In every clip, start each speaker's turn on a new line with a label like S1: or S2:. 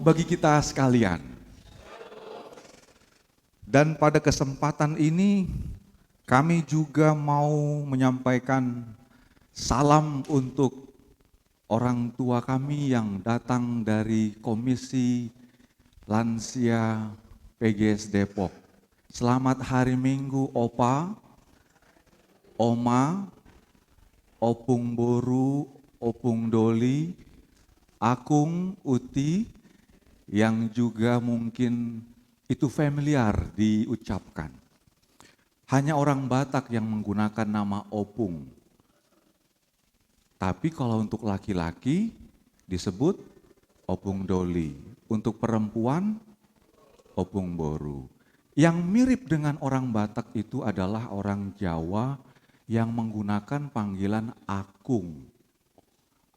S1: bagi kita sekalian. Dan pada kesempatan ini kami juga mau menyampaikan salam untuk orang tua kami yang datang dari Komisi Lansia PGS Depok. Selamat hari Minggu Opa, Oma, Opung Boru, Opung Doli, Akung, Uti, yang juga mungkin itu familiar diucapkan. Hanya orang Batak yang menggunakan nama Opung. Tapi kalau untuk laki-laki disebut Opung Doli. Untuk perempuan Opung Boru. Yang mirip dengan orang Batak itu adalah orang Jawa yang menggunakan panggilan Akung.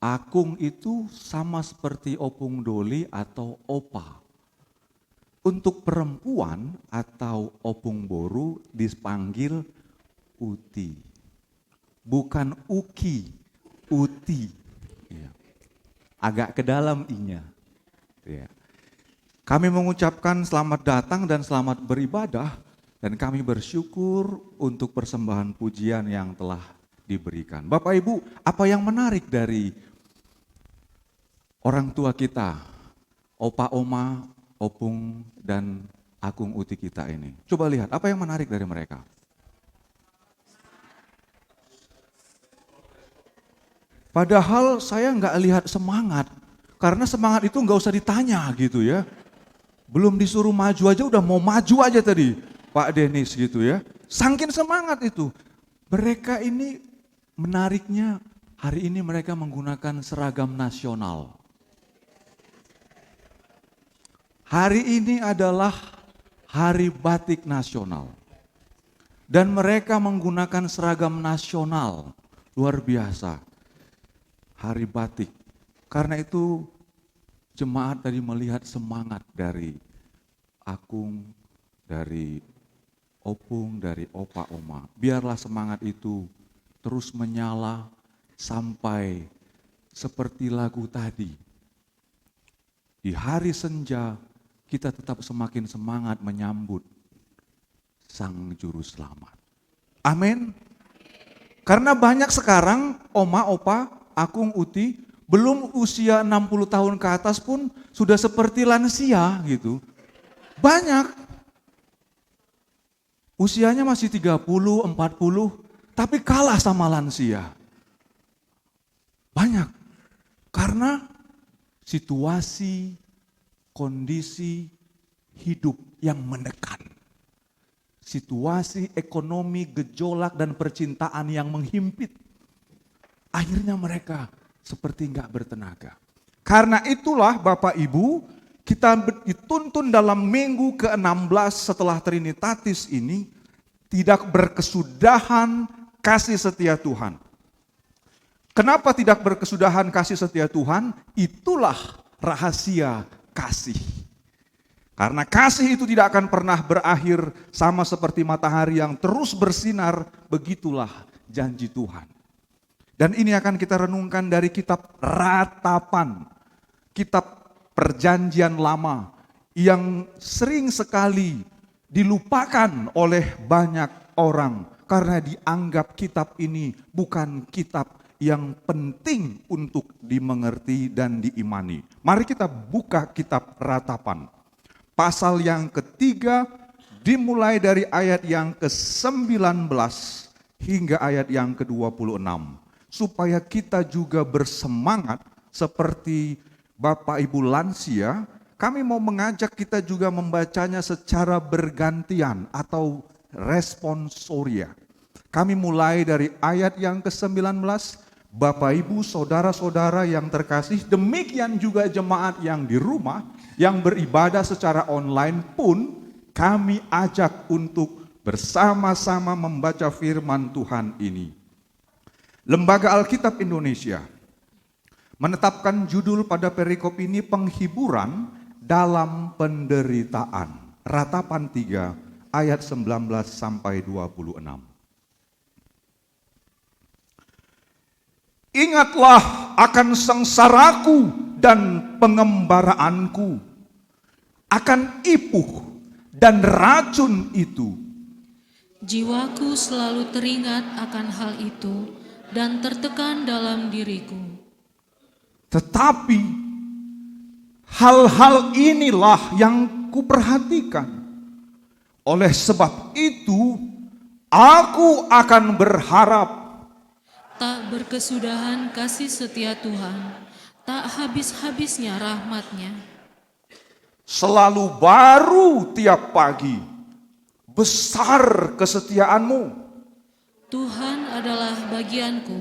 S1: Akung itu sama seperti Opung Doli atau Opa. Untuk perempuan atau Opung Boru dipanggil Uti. Bukan Uki, Uti. Ya. Agak ke dalam I-nya. Ya. Kami mengucapkan selamat datang dan selamat beribadah. Dan kami bersyukur untuk persembahan pujian yang telah diberikan. Bapak Ibu, apa yang menarik dari orang tua kita, Opa, Oma, Opung, dan Akung Uti kita ini? Coba lihat, apa yang menarik dari mereka? Padahal saya nggak lihat semangat, karena semangat itu nggak usah ditanya gitu ya. Belum disuruh maju aja udah mau maju aja tadi, Pak Denis gitu ya. Saking semangat itu. Mereka ini menariknya, hari ini mereka menggunakan seragam nasional. Hari ini adalah Hari Batik Nasional. Dan mereka menggunakan seragam nasional, luar biasa. Hari Batik. Karena itu jemaat tadi melihat semangat dari Akung, dari Opung, dari Opa, Oma. Biarlah semangat itu terus menyala sampai seperti lagu tadi. Di hari senja kita tetap semakin semangat menyambut Sang Juru Selamat. Amin. Karena banyak sekarang Oma, Opa, Akung, Uti, belum usia 60 tahun ke atas pun sudah seperti lansia gitu. Banyak. Usianya masih 30, 40, tapi kalah sama lansia. Banyak. Karena situasi, kondisi hidup yang menekan. Situasi ekonomi, gejolak, dan percintaan yang menghimpit. Akhirnya mereka seperti enggak bertenaga. Karena itulah Bapak Ibu, kita dituntun dalam minggu ke-16 setelah Trinitatis ini, tidak berkesudahan kasih setia Tuhan. Kenapa tidak berkesudahan kasih setia Tuhan? Itulah rahasia kasih. Karena kasih itu tidak akan pernah berakhir, sama seperti matahari yang terus bersinar, begitulah janji Tuhan. Dan ini akan kita renungkan dari kitab Ratapan, kitab Perjanjian Lama yang sering sekali dilupakan oleh banyak orang karena dianggap kitab ini bukan kitab yang penting untuk dimengerti dan diimani. Mari kita buka kitab Ratapan. Pasal yang ketiga dimulai dari ayat yang ke-19 hingga ayat yang ke-26. Supaya kita juga bersemangat seperti Bapak Ibu lansia, kami mau mengajak kita juga membacanya secara bergantian atau responsoria. Kami mulai dari ayat yang ke-19, Bapak Ibu saudara-saudara yang terkasih, demikian juga jemaat yang di rumah, yang beribadah secara online pun kami ajak untuk bersama-sama membaca firman Tuhan ini. Lembaga Alkitab Indonesia menetapkan judul pada perikop ini penghiburan dalam penderitaan. Ratapan 3 ayat 19 sampai 26. Ingatlah akan sengsaraku dan pengembaraanku, akan ipuh dan racun itu.
S2: Jiwaku selalu teringat akan hal itu dan tertekan dalam diriku.
S1: Tetapi hal-hal inilah yang kuperhatikan. Oleh sebab itu, aku akan berharap.
S2: Tak berkesudahan kasih setia Tuhan, tak habis-habisnya rahmat-Nya.
S1: Selalu baru tiap pagi, besar kesetiaan-Mu.
S2: Tuhan adalah bagianku,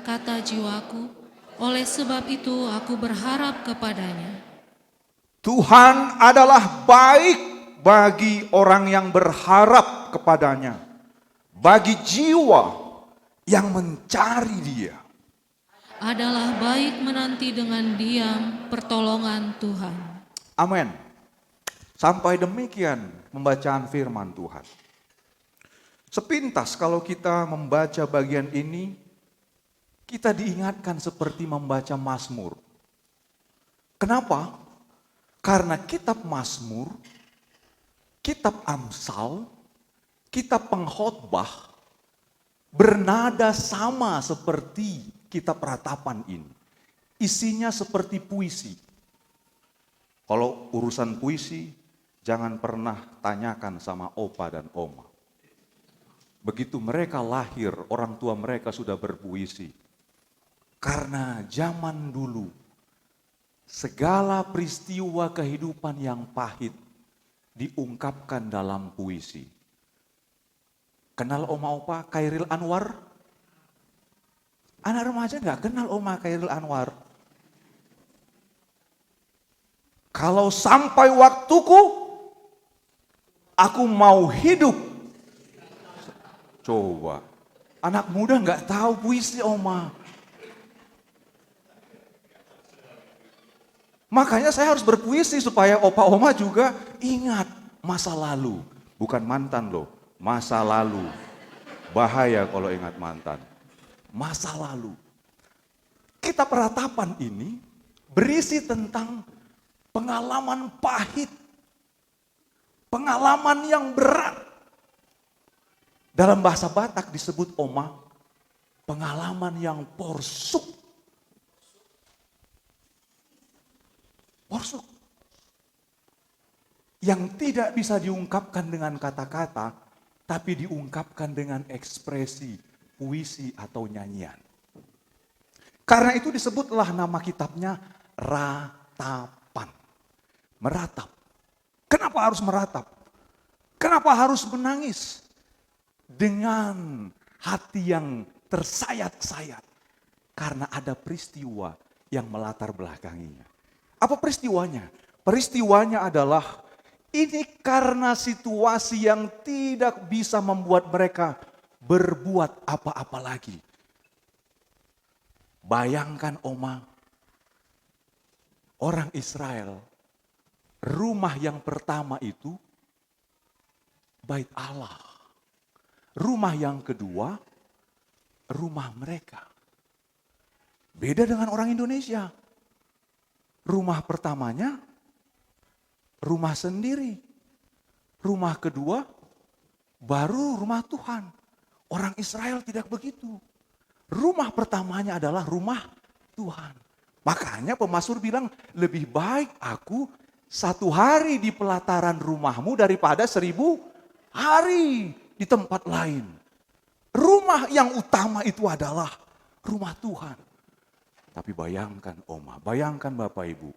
S2: kata jiwaku, oleh sebab itu aku berharap kepada-Nya.
S1: Tuhan adalah baik bagi orang yang berharap kepadanya, bagi jiwa yang mencari Dia.
S2: Adalah baik menanti dengan diam pertolongan Tuhan.
S1: Amin. Sampai demikian pembacaan firman Tuhan. Sepintas kalau kita membaca bagian ini, kita diingatkan seperti membaca Mazmur. Kenapa? Karena kitab Mazmur, kitab Amsal, kitab Pengkhotbah bernada sama seperti kitab Ratapan ini. Isinya seperti puisi. Kalau urusan puisi, jangan pernah tanyakan sama opa dan oma. Begitu mereka lahir, orang tua mereka sudah berpuisi. Karena zaman dulu, segala peristiwa kehidupan yang pahit diungkapkan dalam puisi. Kenal oma opa Khairil Anwar? Anak remaja nggak kenal oma Khairil Anwar. Kalau sampai waktuku, aku mau hidup. Coba, anak muda nggak tahu puisi oma. Makanya saya harus berpuisi supaya opa oma juga ingat masa lalu. Bukan mantan loh, masa lalu. Bahaya kalau ingat mantan. Masa lalu. Kitab Ratapan ini berisi tentang pengalaman pahit. Pengalaman yang berat. Dalam bahasa Batak disebut oma, pengalaman yang porsuk. Porsuk. Yang tidak bisa diungkapkan dengan kata-kata, tapi diungkapkan dengan ekspresi, puisi atau nyanyian. Karena itu disebutlah nama kitabnya Ratapan. Meratap. Kenapa harus meratap? Kenapa harus menangis? Dengan hati yang tersayat-sayat. Karena ada peristiwa yang melatar belakanginya. Apa peristiwanya? Peristiwanya adalah ini karena situasi yang tidak bisa membuat mereka berbuat apa-apa lagi. Bayangkan oma, orang Israel, rumah yang pertama itu bait Allah. Rumah yang kedua, rumah mereka. Beda dengan orang Indonesia. Rumah pertamanya, rumah sendiri. Rumah kedua, baru rumah Tuhan. Orang Israel tidak begitu. Rumah pertamanya adalah rumah Tuhan. Makanya pemazmur bilang, lebih baik aku 1 hari di pelataran rumahmu daripada 1000 hari di tempat lain. Rumah yang utama itu adalah rumah Tuhan. Tapi bayangkan oma, bayangkan Bapak Ibu,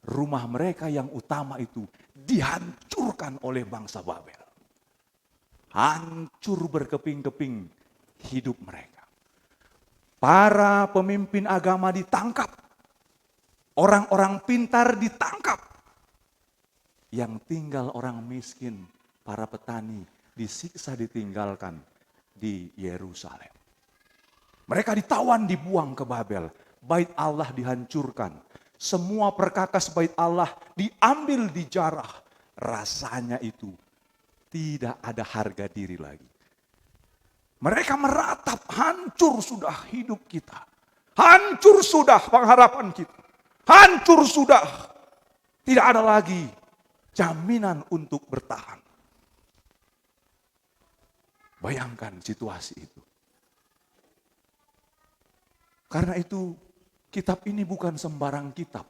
S1: rumah mereka yang utama itu dihancurkan oleh bangsa Babel. Hancur berkeping-keping hidup mereka. Para pemimpin agama ditangkap. Orang-orang pintar ditangkap. Yang tinggal orang miskin, para petani disiksa ditinggalkan di Yerusalem. Mereka ditawan, dibuang ke Babel. Bait Allah dihancurkan. Semua perkakas bait Allah diambil, dijarah. Rasanya itu tidak ada harga diri lagi. Mereka meratap, hancur sudah hidup kita. Hancur sudah pengharapan kita. Hancur sudah. Tidak ada lagi jaminan untuk bertahan. Bayangkan situasi itu. Karena itu kitab ini bukan sembarang kitab.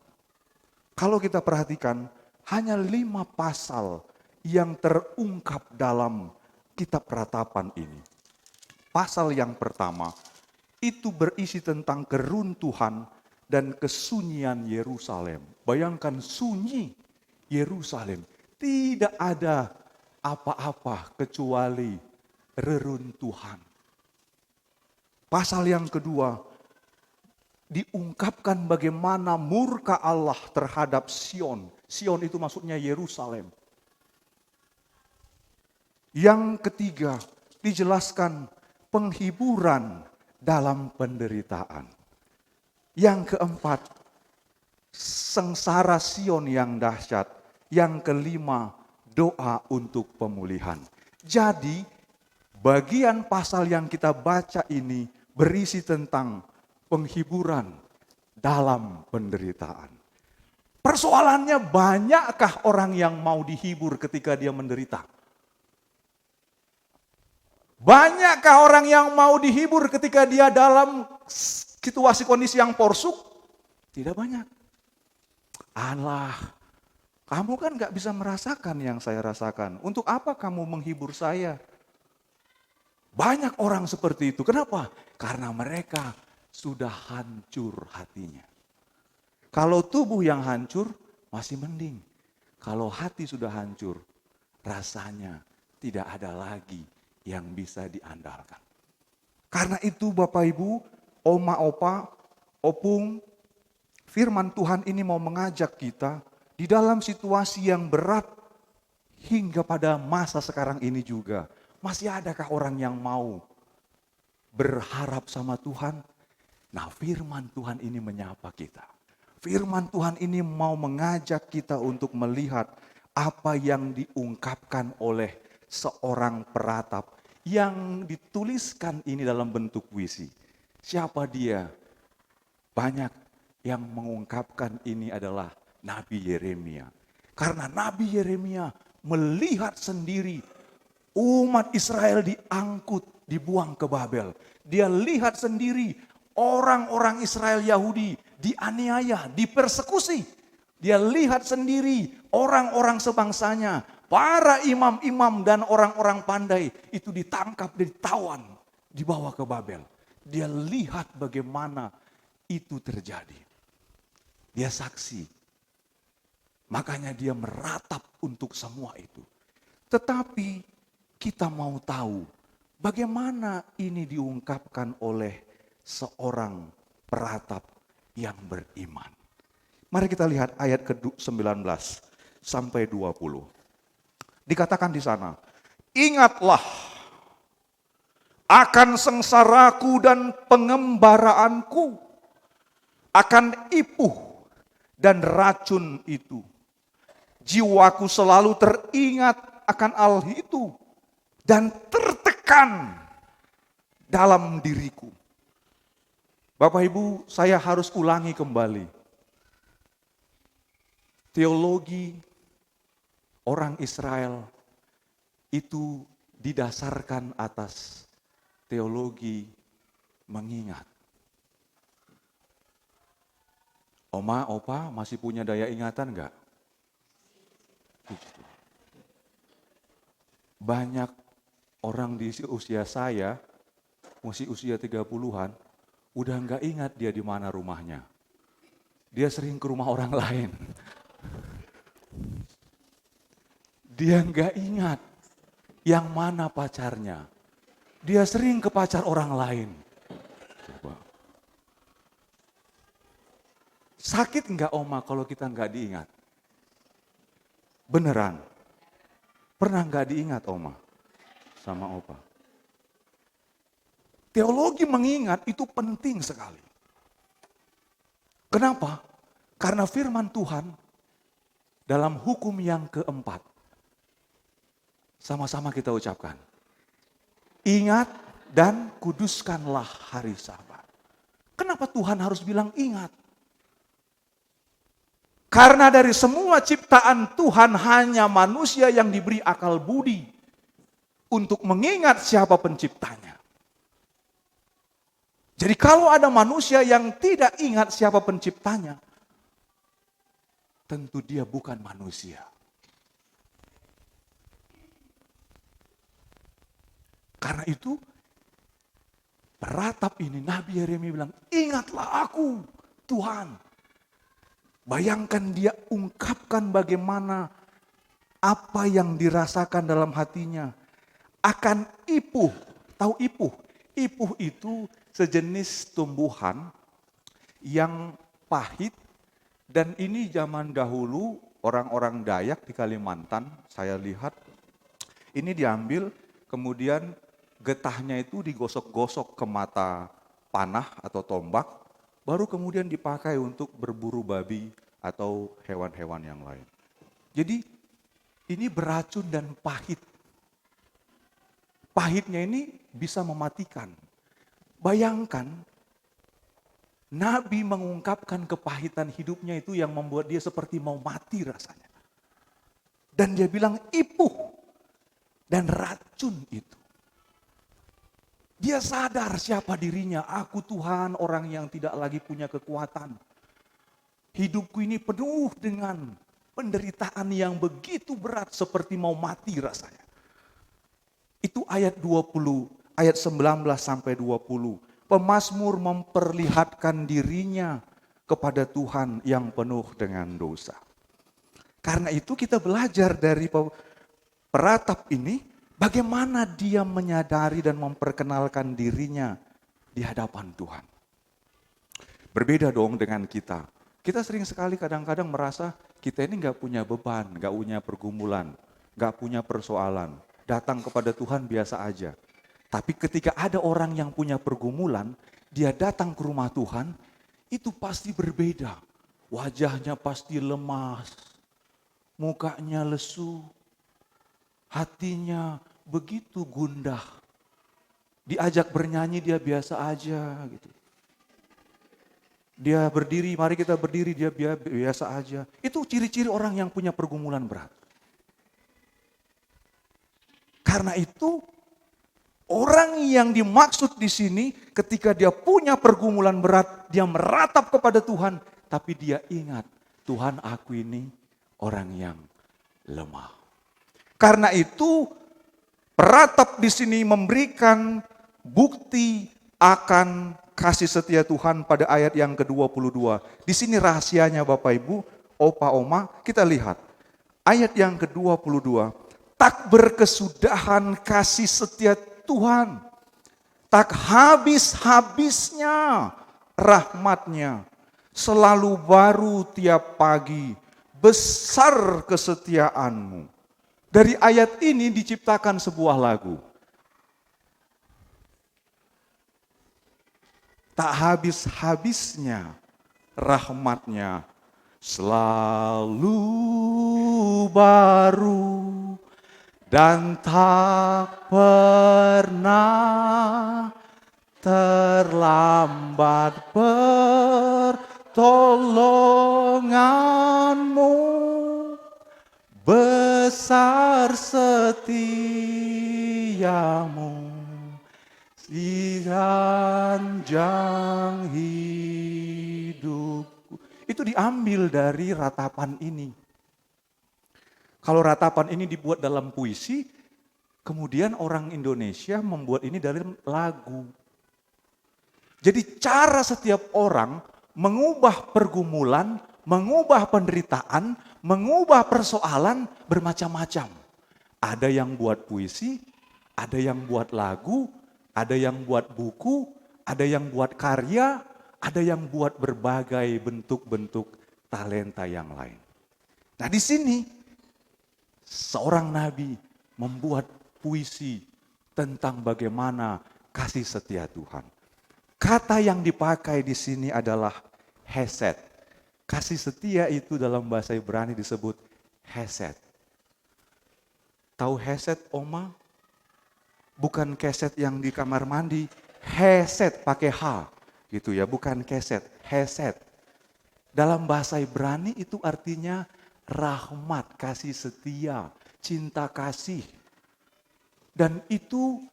S1: Kalau kita perhatikan, hanya 5 pasal yang terungkap dalam kitab Ratapan ini. Pasal yang pertama, itu berisi tentang keruntuhan dan kesunyian Yerusalem. Bayangkan sunyi Yerusalem. Tidak ada apa-apa kecuali reruntuhan. Pasal yang kedua, diungkapkan bagaimana murka Allah terhadap Sion. Sion itu maksudnya Yerusalem. Yang ketiga, dijelaskan penghiburan dalam penderitaan. Yang keempat, sengsara Sion yang dahsyat. Yang kelima, doa untuk pemulihan. Jadi, bagian pasal yang kita baca ini berisi tentang penghiburan dalam penderitaan. Persoalannya, banyakkah orang yang mau dihibur ketika dia menderita? Banyakkah orang yang mau dihibur ketika dia dalam situasi kondisi yang porsuk? Tidak banyak. Allah, kamu kan gak bisa merasakan yang saya rasakan. Untuk apa kamu menghibur saya? Banyak orang seperti itu. Kenapa? Karena mereka sudah hancur hatinya. Kalau tubuh yang hancur masih mending. Kalau hati sudah hancur, rasanya tidak ada lagi yang bisa diandalkan. Karena itu Bapak Ibu, Oma, Opa, Opung, firman Tuhan ini mau mengajak kita di dalam situasi yang berat hingga pada masa sekarang ini juga. Masih adakah orang yang mau berharap sama Tuhan? Nah, firman Tuhan ini menyapa kita. Firman Tuhan ini mau mengajak kita untuk melihat apa yang diungkapkan oleh seorang peratap yang dituliskan ini dalam bentuk puisi. Siapa dia? Banyak yang mengungkapkan ini adalah Nabi Yeremia. Karena Nabi Yeremia melihat sendiri umat Israel diangkut, dibuang ke Babel. Dia lihat sendiri orang-orang Israel Yahudi dianiaya, dipersekusi. Dia lihat sendiri orang-orang sebangsanya, para imam-imam dan orang-orang pandai itu ditangkap, ditawan, dibawa ke Babel. Dia lihat bagaimana itu terjadi. Dia saksi. Makanya dia meratap untuk semua itu. Tetapi kita mau tahu bagaimana ini diungkapkan oleh seorang peratap yang beriman. Mari kita lihat ayat ke-19 sampai 20. Dikatakan di sana, ingatlah akan sengsaraku dan pengembaraanku, akan ipuh dan racun itu. Jiwaku selalu teringat akan hal itu dan tertekan dalam diriku. Bapak Ibu, saya harus ulangi kembali. Teologi orang Israel itu didasarkan atas teologi mengingat. Oma, Opa masih punya daya ingatan enggak? Banyak orang di usia saya, masih usia 30-an, udah enggak ingat dia di mana rumahnya. Dia sering ke rumah orang lain. Dia enggak ingat yang mana pacarnya. Dia sering ke pacar orang lain. Coba. Sakit enggak Oma kalau kita enggak diingat? Beneran? Pernah enggak diingat Oma sama Opa? Teologi mengingat itu penting sekali. Kenapa? Karena firman Tuhan dalam hukum yang keempat. Sama-sama kita ucapkan. Ingat dan kuduskanlah hari Sabat. Kenapa Tuhan harus bilang ingat? Karena dari semua ciptaan Tuhan hanya manusia yang diberi akal budi untuk mengingat siapa penciptanya. Jadi kalau ada manusia yang tidak ingat siapa penciptanya, tentu dia bukan manusia. Karena itu, peratap ini Nabi Yeremia bilang, ingatlah aku Tuhan. Bayangkan dia ungkapkan bagaimana apa yang dirasakan dalam hatinya. Akan ipuh, tahu ipuh? Ipuh itu sejenis tumbuhan yang pahit. Dan ini zaman dahulu orang-orang Dayak di Kalimantan, saya lihat ini diambil kemudian getahnya itu digosok-gosok ke mata panah atau tombak, baru kemudian dipakai untuk berburu babi atau hewan-hewan yang lain. Jadi ini beracun dan pahit. Pahitnya ini bisa mematikan. Bayangkan, Nabi mengungkapkan kepahitan hidupnya itu yang membuat dia seperti mau mati rasanya. Dan dia bilang ipuh dan racun itu. Dia sadar siapa dirinya, aku Tuhan orang yang tidak lagi punya kekuatan. Hidupku ini penuh dengan penderitaan yang begitu berat seperti mau mati rasanya. Itu ayat 20, ayat 19 sampai 20. Pemazmur memperlihatkan dirinya kepada Tuhan yang penuh dengan dosa. Karena itu kita belajar dari peratap ini, bagaimana dia menyadari dan memperkenalkan dirinya di hadapan Tuhan. Berbeda dong dengan kita. Kita sering sekali kadang-kadang merasa kita ini gak punya beban, gak punya pergumulan, gak punya persoalan. Datang kepada Tuhan biasa aja. Tapi ketika ada orang yang punya pergumulan, dia datang ke rumah Tuhan, itu pasti berbeda. Wajahnya pasti lemas, mukanya lesu, hatinya begitu gundah. Diajak bernyanyi dia biasa aja gitu. Dia berdiri, mari kita berdiri, dia biasa aja. Itu ciri-ciri orang yang punya pergumulan berat. Karena itu orang yang dimaksud di sini ketika dia punya pergumulan berat, dia meratap kepada Tuhan, tapi dia ingat, Tuhan aku ini orang yang lemah. Karena itu peratap di sini memberikan bukti akan kasih setia Tuhan pada ayat yang ke-22. Di sini rahasianya Bapak Ibu, Opa Oma, kita lihat. Ayat yang ke-22. Tak berkesudahan kasih setia Tuhan. Tak habis-habisnya rahmatnya. Selalu baru tiap pagi. Besar kesetiaanmu. Dari ayat ini diciptakan sebuah lagu. Tak habis-habisnya rahmatnya. Selalu baru. Dan tak pernah terlambat pertolonganmu. Besar setiamu sepanjang hidupku. Itu diambil dari ratapan ini. Kalau ratapan ini dibuat dalam puisi, kemudian orang Indonesia membuat ini dalam lagu. Jadi cara setiap orang mengubah pergumulan, mengubah penderitaan, mengubah persoalan bermacam-macam. Ada yang buat puisi, ada yang buat lagu, ada yang buat buku, ada yang buat karya, ada yang buat berbagai bentuk-bentuk talenta yang lain. Nah di sini seorang nabi membuat puisi tentang bagaimana kasih setia Tuhan. Kata yang dipakai di sini adalah hesed. Kasih setia itu dalam bahasa Ibrani disebut hesed. Tahu hesed, Oma? Bukan keset yang di kamar mandi, hesed pakai H gitu ya, bukan keset, hesed. Dalam bahasa Ibrani itu artinya rahmat, kasih setia, cinta kasih. Dan itu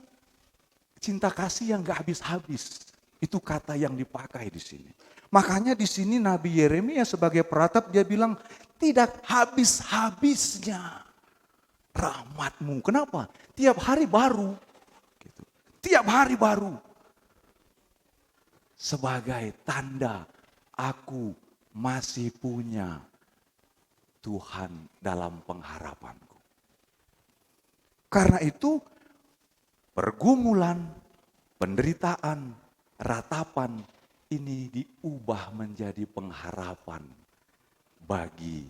S1: cinta kasih yang gak habis-habis. Itu kata yang dipakai di sini. Makanya di sini Nabi Yeremia sebagai peratap dia bilang tidak habis-habisnya rahmatmu. Kenapa? Tiap hari baru. Gitu. Tiap hari baru. Sebagai tanda aku masih punya Tuhan dalam pengharapanku. Karena itu pergumulan, penderitaan, ratapan ini diubah menjadi pengharapan bagi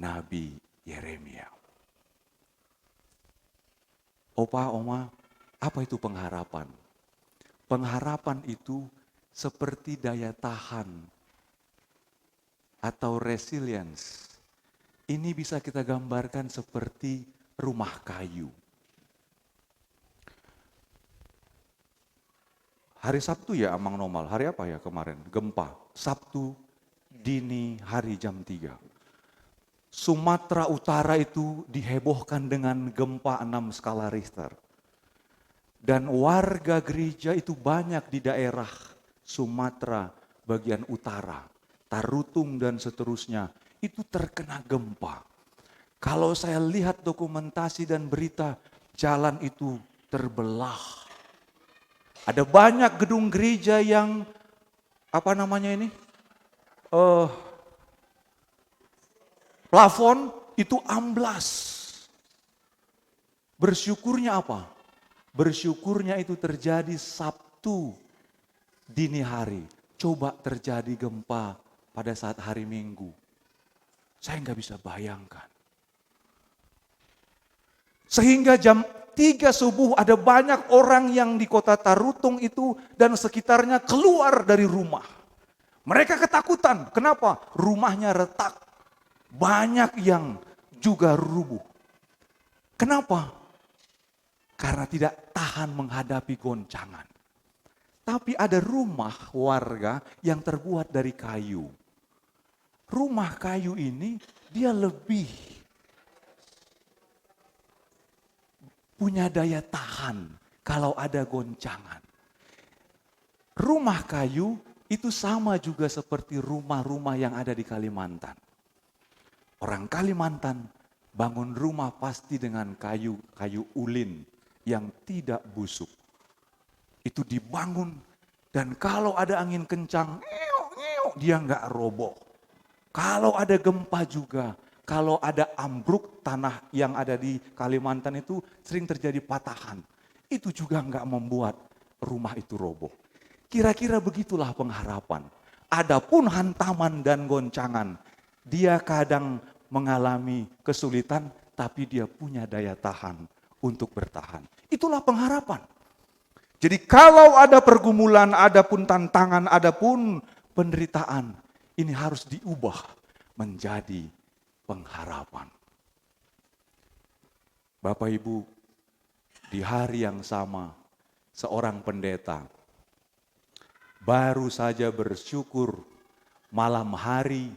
S1: Nabi Yeremia. Opa, Oma, apa itu pengharapan? Pengharapan itu seperti daya tahan atau resilience. Ini bisa kita gambarkan seperti rumah kayu. Hari Sabtu ya Amang Nomal, hari apa ya kemarin? Gempa, Sabtu dini hari jam 3. Sumatera Utara itu dihebohkan dengan gempa 6 skala Richter. Dan warga gereja itu banyak di daerah Sumatera bagian utara, Tarutung dan seterusnya, itu terkena gempa. Kalau saya lihat dokumentasi dan berita, jalan itu terbelah. Ada banyak gedung gereja yang plafon itu amblas. Bersyukurnya apa? Bersyukurnya itu terjadi Sabtu dini hari. Coba terjadi gempa pada saat hari Minggu. Saya nggak bisa bayangkan. Sehingga jam 3 subuh ada banyak orang yang di kota Tarutung itu dan sekitarnya keluar dari rumah. Mereka ketakutan. Kenapa? Rumahnya retak. Banyak yang juga rubuh. Kenapa? Karena tidak tahan menghadapi goncangan. Tapi ada rumah warga yang terbuat dari kayu. Rumah kayu ini dia lebih punya daya tahan kalau ada goncangan. Rumah kayu itu sama juga seperti rumah-rumah yang ada di Kalimantan. Orang Kalimantan bangun rumah pasti dengan kayu ulin yang tidak busuk. Itu dibangun dan kalau ada angin kencang, dia nggak roboh. Kalau ada gempa juga, kalau ada ambruk tanah yang ada di Kalimantan itu sering terjadi patahan. Itu juga nggak membuat rumah itu roboh. Kira-kira begitulah pengharapan. Adapun hantaman dan goncangan, dia kadang mengalami kesulitan tapi dia punya daya tahan untuk bertahan. Itulah pengharapan. Jadi kalau ada pergumulan, ada pun tantangan, ada pun penderitaan, ini harus diubah menjadi pengharapan. Bapak Ibu, di hari yang sama, seorang pendeta baru saja bersyukur malam hari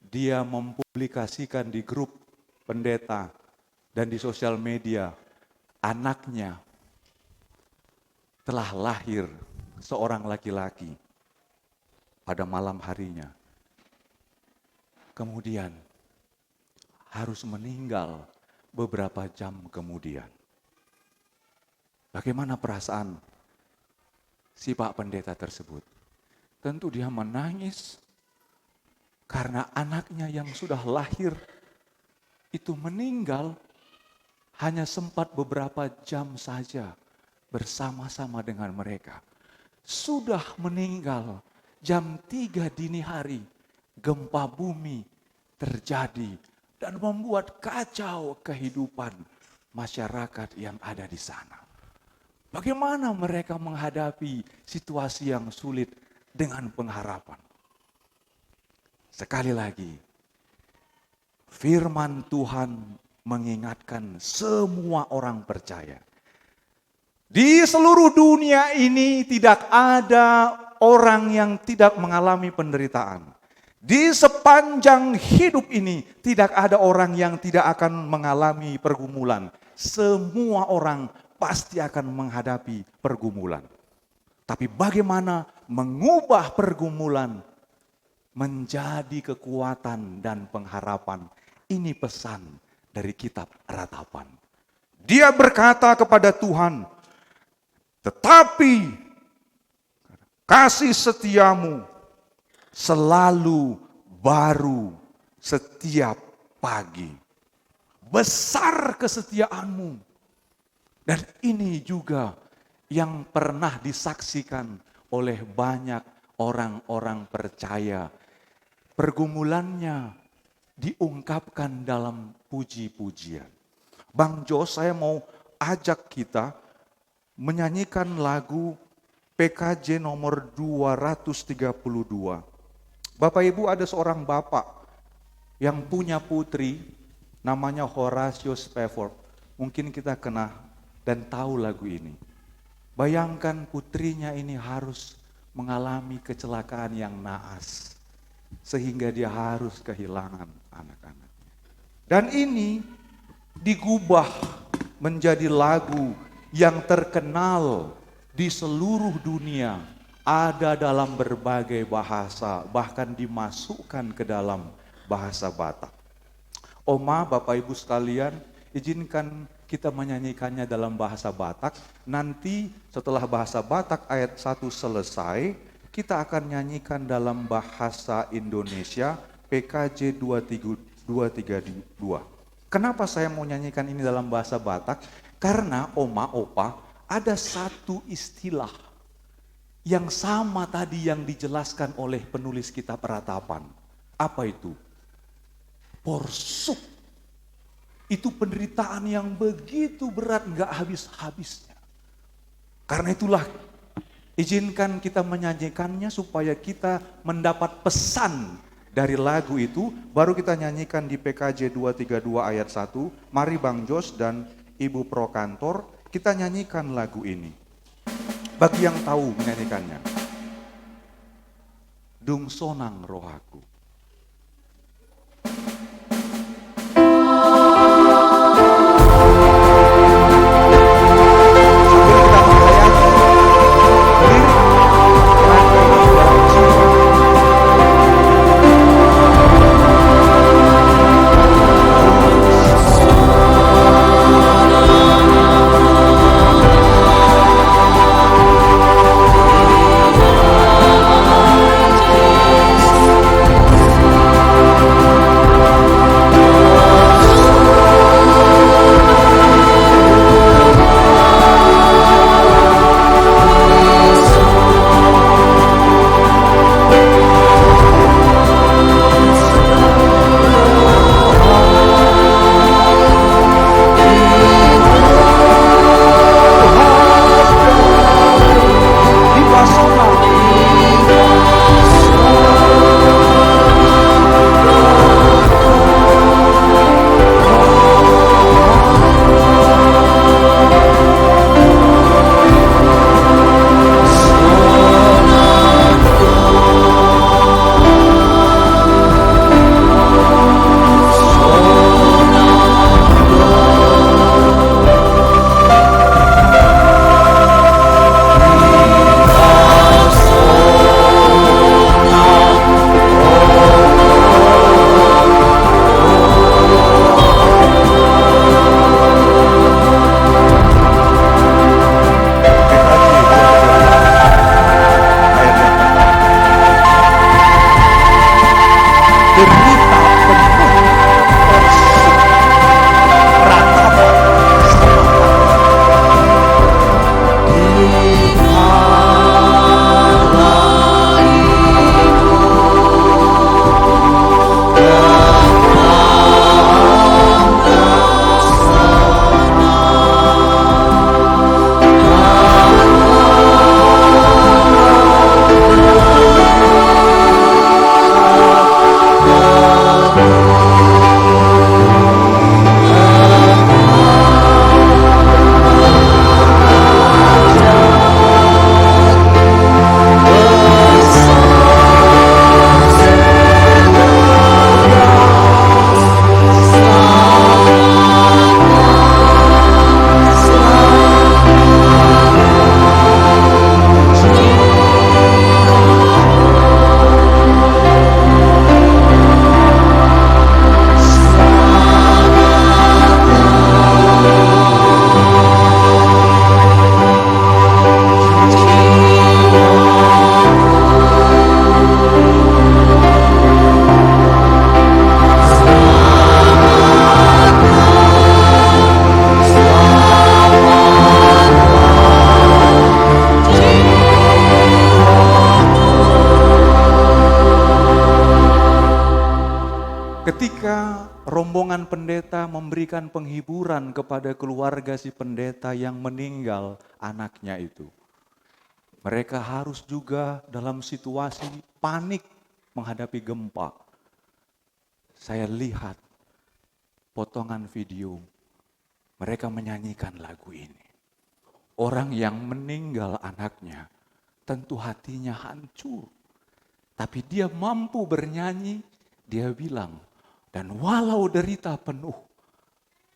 S1: dia mempublikasikan di grup pendeta dan di sosial media, anaknya telah lahir seorang laki-laki pada malam harinya. Kemudian harus meninggal beberapa jam kemudian. Bagaimana perasaan si Pak Pendeta tersebut? Tentu dia menangis karena anaknya yang sudah lahir itu meninggal hanya sempat beberapa jam saja bersama-sama dengan mereka. Sudah meninggal jam 3 dini hari, gempa bumi terjadi dan membuat kacau kehidupan masyarakat yang ada di sana. Bagaimana mereka menghadapi situasi yang sulit dengan pengharapan? Sekali lagi, firman Tuhan mengingatkan semua orang percaya. Di seluruh dunia ini tidak ada orang yang tidak mengalami penderitaan. Di sepanjang hidup ini tidak ada orang yang tidak akan mengalami pergumulan. Semua orang pasti akan menghadapi pergumulan. Tapi bagaimana mengubah pergumulan menjadi kekuatan dan pengharapan? Ini pesan dari kitab Ratapan. Dia berkata kepada Tuhan, tetapi kasih setiamu selalu baru setiap pagi. Besar kesetiaanmu. Dan ini juga yang pernah disaksikan oleh banyak orang-orang percaya. Pergumulannya diungkapkan dalam puji-pujian. Bang Jos, saya mau ajak kita menyanyikan lagu PKJ nomor 232. Bapak Ibu, ada seorang bapak yang punya putri namanya Horatio Spafford. Mungkin kita kenal dan tahu lagu ini. Bayangkan putrinya ini harus mengalami kecelakaan yang naas. Sehingga dia harus kehilangan anak-anak. Dan ini digubah menjadi lagu yang terkenal di seluruh dunia. Ada dalam berbagai bahasa, bahkan dimasukkan ke dalam bahasa Batak. Oma, Bapak Ibu sekalian, izinkan kita menyanyikannya dalam bahasa Batak. Nanti setelah bahasa Batak ayat 1 selesai, kita akan nyanyikan dalam bahasa Indonesia PKJ 232. Kenapa saya mau nyanyikan ini dalam bahasa Batak? Karena Oma, Opa, ada satu istilah yang sama tadi yang dijelaskan oleh penulis kitab Ratapan. Apa itu? Porsuk. Itu penderitaan yang begitu berat, gak habis-habisnya. Karena itulah izinkan kita menyanyikannya supaya kita mendapat pesan dari lagu itu. Baru kita nyanyikan di PKJ 232 ayat 1. Mari Bang Jos dan Ibu Prokantor, kita nyanyikan lagu ini. Bagi yang tahu menyanyikannya. Dung sonang rohaku. pendeta memberikan penghiburan kepada keluarga si pendeta yang meninggal anaknya itu. Mereka harus juga dalam situasi panik menghadapi gempa. Saya lihat potongan video, mereka menyanyikan lagu ini. Orang yang meninggal anaknya, tentu hatinya hancur. Tapi dia mampu bernyanyi, dia bilang, dan walau derita penuh,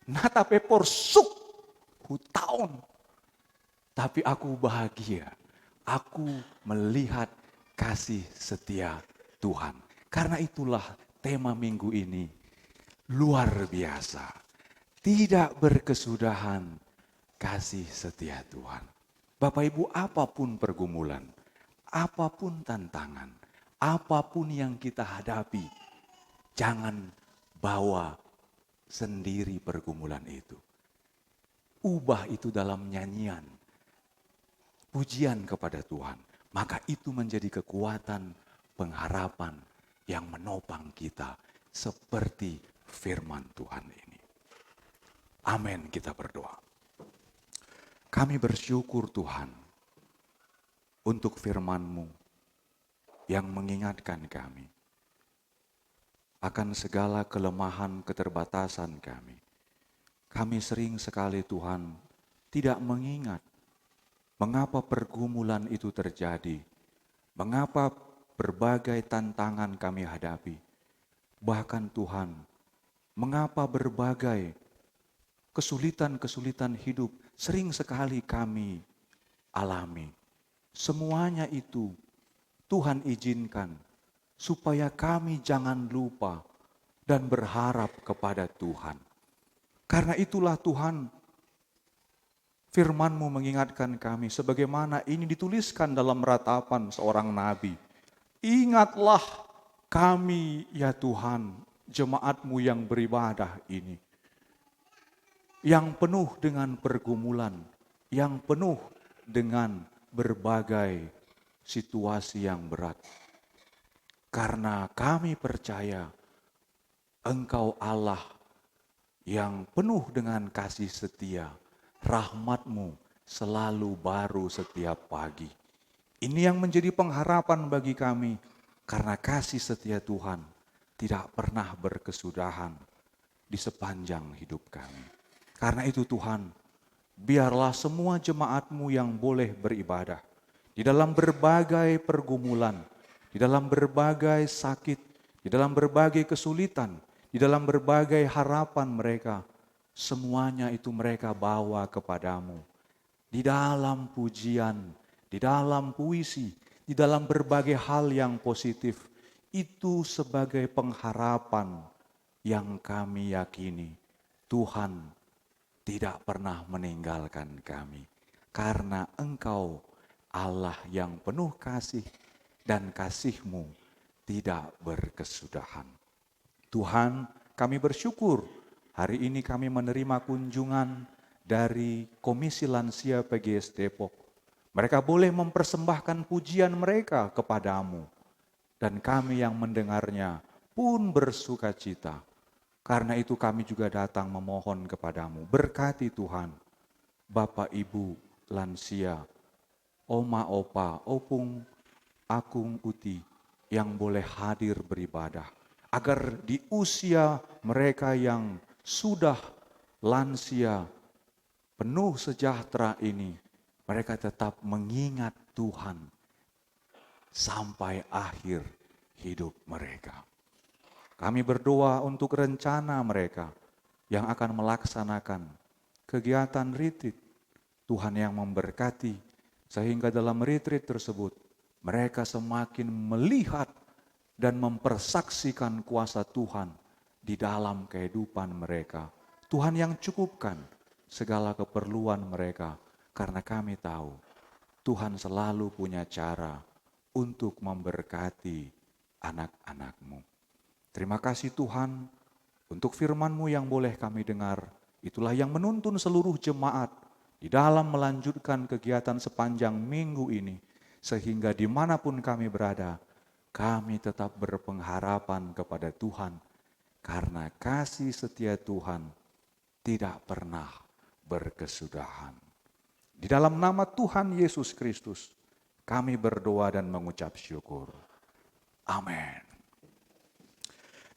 S1: natape porsuk hutaon, tapi aku bahagia, aku melihat kasih setia Tuhan. Karena itulah tema minggu ini, luar biasa, tidak berkesudahan kasih setia Tuhan. Bapak Ibu, apapun pergumulan, apapun tantangan, apapun yang kita hadapi, jangan bawa sendiri pergumulan itu. Ubah itu dalam nyanyian, pujian kepada Tuhan. Maka itu menjadi kekuatan, pengharapan yang menopang kita seperti firman Tuhan ini. Amin, kita berdoa. Kami bersyukur Tuhan untuk firman-Mu yang mengingatkan kami akan segala kelemahan keterbatasan kami. Kami sering sekali Tuhan tidak mengingat mengapa pergumulan itu terjadi, mengapa berbagai tantangan kami hadapi. Bahkan Tuhan, mengapa berbagai kesulitan-kesulitan hidup sering sekali kami alami. Semuanya itu Tuhan izinkan supaya kami jangan lupa dan berharap kepada Tuhan. Karena itulah Tuhan, firman-Mu mengingatkan kami sebagaimana ini dituliskan dalam ratapan seorang nabi. Ingatlah kami ya Tuhan, jemaat-Mu yang beribadah ini, yang penuh dengan pergumulan, yang penuh dengan berbagai situasi yang berat. Karena kami percaya Engkau Allah yang penuh dengan kasih setia, rahmat-Mu selalu baru setiap pagi. Ini yang menjadi pengharapan bagi kami, karena kasih setia Tuhan tidak pernah berkesudahan di sepanjang hidup kami. Karena itu Tuhan, biarlah semua jemaat-Mu yang boleh beribadah di dalam berbagai pergumulan, di dalam berbagai sakit, di dalam berbagai kesulitan, di dalam berbagai harapan mereka, semuanya itu mereka bawa kepadamu. Di dalam pujian, di dalam puisi, di dalam berbagai hal yang positif, itu sebagai pengharapan yang kami yakini Tuhan tidak pernah meninggalkan kami. Karena Engkau Allah yang penuh kasih dan kasih-Mu tidak berkesudahan. Tuhan, kami bersyukur hari ini kami menerima kunjungan dari Komisi Lansia PGS Depok. Mereka boleh mempersembahkan pujian mereka kepadamu. Dan kami yang mendengarnya pun bersuka cita. Karena itu kami juga datang memohon kepadamu. Berkati Tuhan, Bapak Ibu lansia, Oma Opa, Opung, Akung Uti yang boleh hadir beribadah. Agar di usia mereka yang sudah lansia, penuh sejahtera ini, mereka tetap mengingat Tuhan sampai akhir hidup mereka. Kami berdoa untuk rencana mereka yang akan melaksanakan kegiatan retreat. Tuhan yang memberkati, sehingga dalam retreat tersebut mereka semakin melihat dan mempersaksikan kuasa Tuhan di dalam kehidupan mereka. Tuhan yang cukupkan segala keperluan mereka, karena kami tahu Tuhan selalu punya cara untuk memberkati anak-anak-Mu. Terima kasih Tuhan untuk firman-Mu yang boleh kami dengar. Itulah yang menuntun seluruh jemaat di dalam melanjutkan kegiatan sepanjang minggu ini. Sehingga dimanapun kami berada, kami tetap berpengharapan kepada Tuhan karena kasih setia Tuhan tidak pernah berkesudahan. Di dalam nama Tuhan Yesus Kristus, kami berdoa dan mengucap syukur. Amin.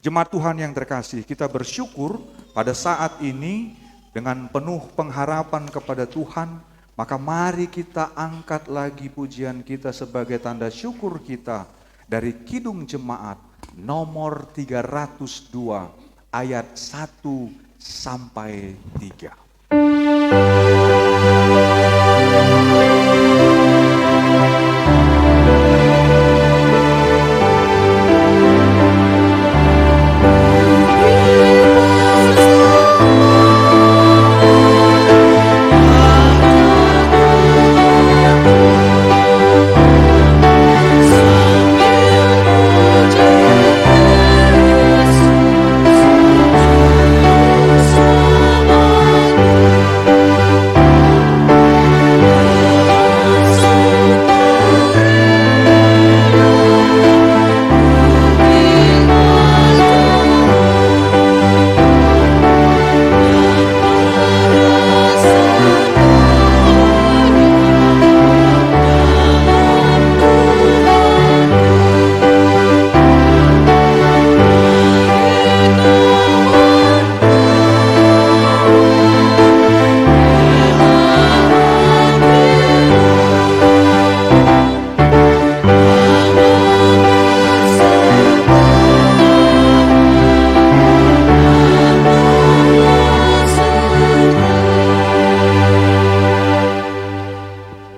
S1: Jemaat Tuhan yang terkasih, kita bersyukur pada saat ini dengan penuh pengharapan kepada Tuhan, maka mari kita angkat lagi pujian kita sebagai tanda syukur kita dari Kidung Jemaat nomor 302 ayat 1 sampai 3.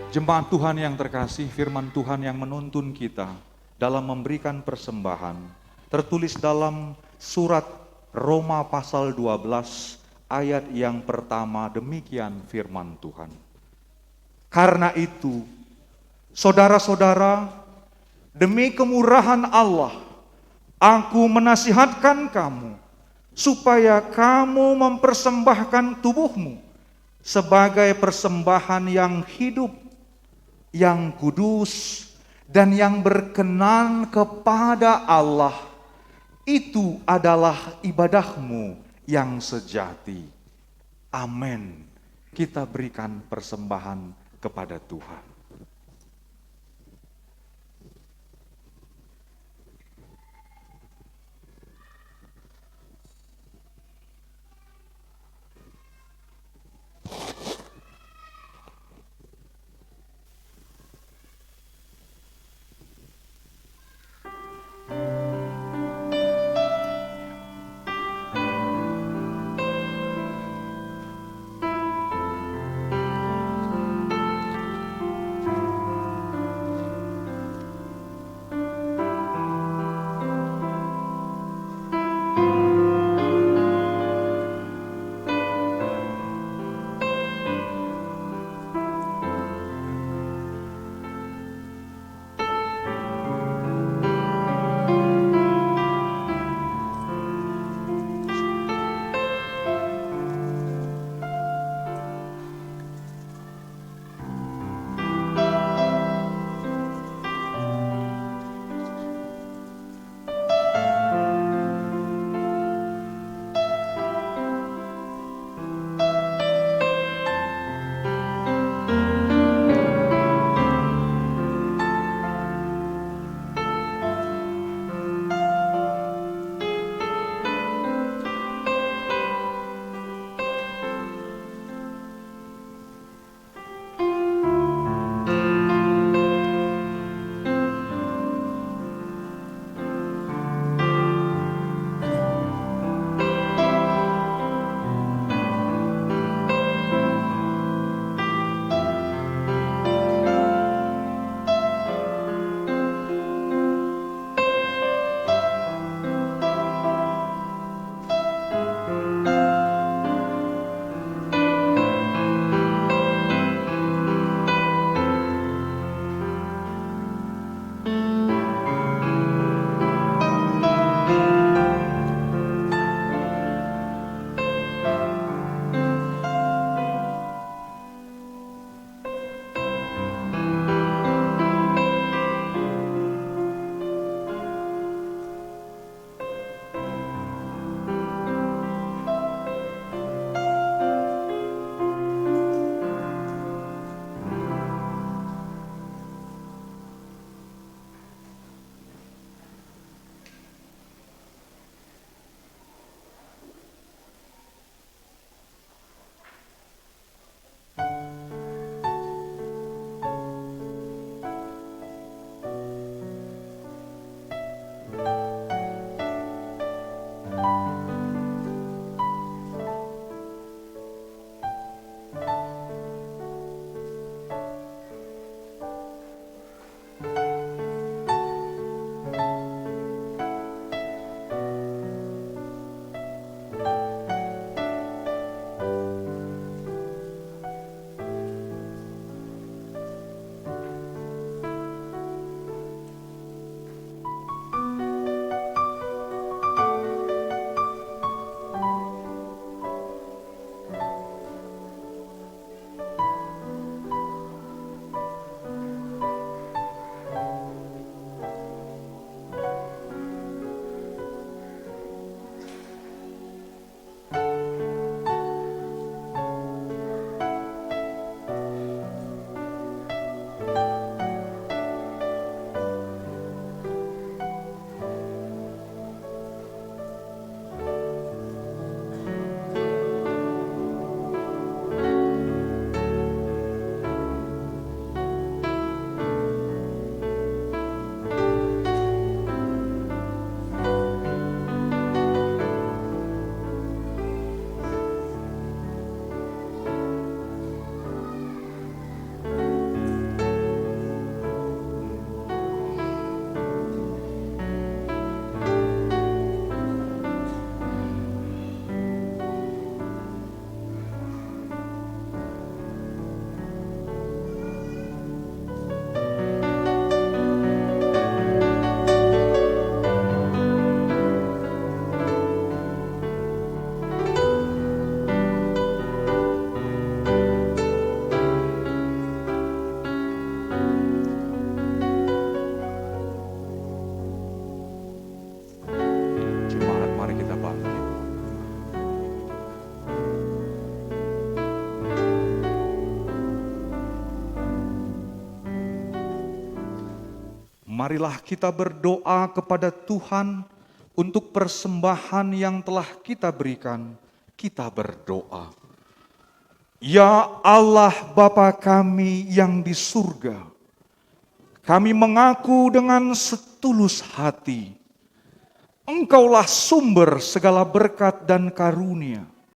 S1: Jemaat Tuhan yang terkasih, firman Tuhan yang menuntun kita dalam memberikan persembahan tertulis dalam surat Roma pasal 12 ayat yang pertama, demikian firman Tuhan. Karena itu, saudara-saudara, demi kemurahan Allah, aku menasihatkan kamu supaya kamu mempersembahkan tubuhmu sebagai persembahan yang hidup, yang kudus, dan yang berkenan kepada Allah. Itu adalah ibadahmu yang sejati. Amin. Kita berikan persembahan kepada Tuhan. Marilah kita berdoa kepada Tuhan untuk persembahan yang telah kita berikan. Kita berdoa. Ya Allah Bapa kami yang di surga, kami mengaku dengan setulus hati, Engkaulah sumber segala berkat dan karunia.